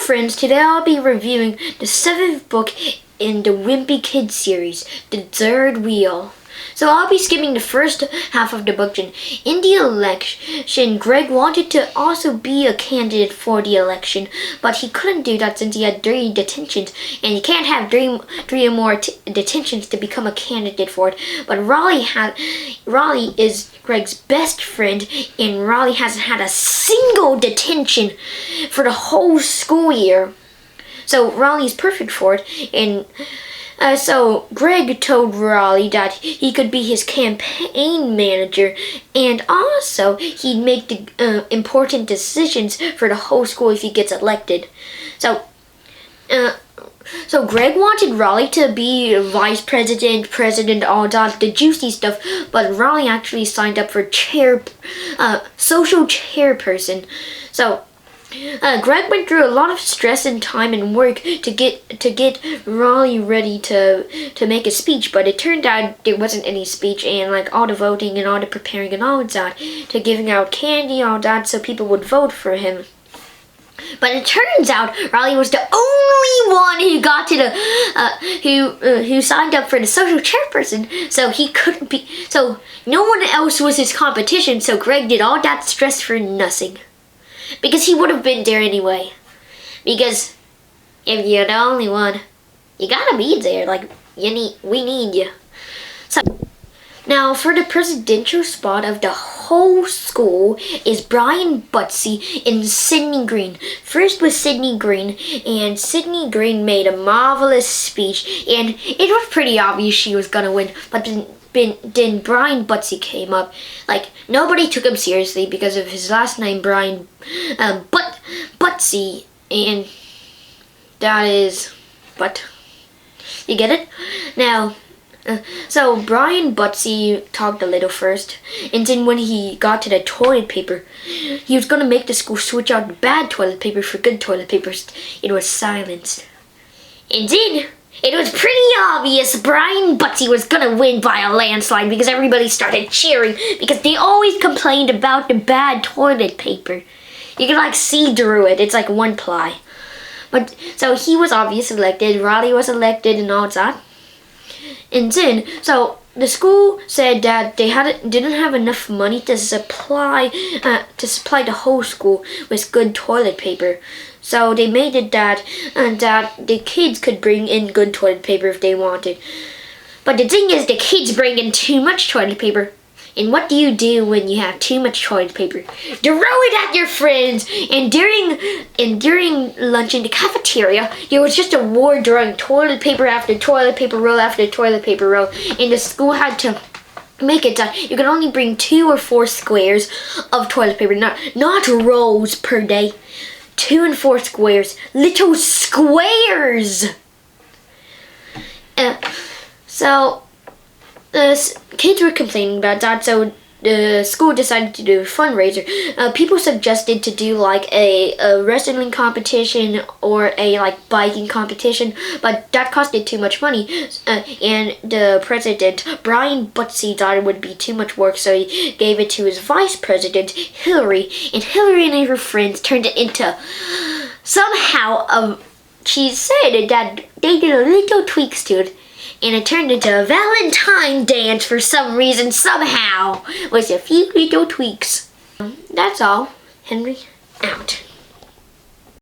friends, today I'll be reviewing the 7th book in the Wimpy Kids series, The Third Wheel. So I'll be skipping the first half of the book. In the election, Greg wanted to also be a candidate for the election, but he couldn't do that since he had 3 detentions, and you can't have three or more detentions to become a candidate for it. But Raleigh is Greg's best friend, and Raleigh hasn't had a single detention for the whole school year. So Raleigh's perfect for it, and so Greg told Raleigh that he could be his campaign manager, and also he'd make the important decisions for the whole school if he gets elected. So Greg wanted Raleigh to be vice president, all that, the juicy stuff, but Raleigh actually signed up for social chairperson. So Greg went through a lot of stress and time and work to get Raleigh ready to make a speech, but it turned out there wasn't any speech, and like all the voting and all the preparing and all that, to giving out candy, all that, so people would vote for him. But it turns out Raleigh was the only one who got to the who signed up for the social chairperson, so he couldn't be. So no one else was his competition. So Greg did all that stress for nothing. Because he would have been there anyway. Because if you're the only one, you gotta be there. Like, we need you. So now for the presidential spot of the whole school is Brian Butsy and Sydney Green. First was Sydney Green, and Sydney Green made a marvelous speech, and it was pretty obvious she was gonna win, but then Brian Butsy came up. Like, nobody took him seriously because of his last name, Brian Butsy, and that is, but you get it? Now, so Brian Butsy talked a little first, and then when he got to the toilet paper, he was gonna make the school switch out the bad toilet paper for good toilet papers. It was silenced. And then it was pretty obvious Brian Butsy was gonna win by a landslide because everybody started cheering because they always complained about the bad toilet paper. You can like see through it. It's like one ply. But so he was obviously elected, Raleigh was elected and all that. And then so the school said that they didn't have enough money to supply the whole school with good toilet paper. So they made it that the kids could bring in good toilet paper if they wanted. But the thing is, the kids bring in too much toilet paper. And what do you do when you have too much toilet paper? Throw it at your friends. And during lunch in the cafeteria, there was just a war throwing toilet paper after toilet paper roll after toilet paper roll. And the school had to make it that you could only bring 2 or 4 squares of toilet paper, not rolls per day. 2 and 4 squares, little squares. So the kids were complaining about that, so the school decided to do a fundraiser. People suggested to do like a wrestling competition or a like biking competition, but that costed too much money, and the president, Brian Butsy, thought it would be too much work, so he gave it to his vice president, Hillary, and Hillary and her friends turned it into somehow she said that they did a little tweaks to it, and it turned into a Valentine dance for some reason, somehow, with a few little tweaks. That's all. Henry, out.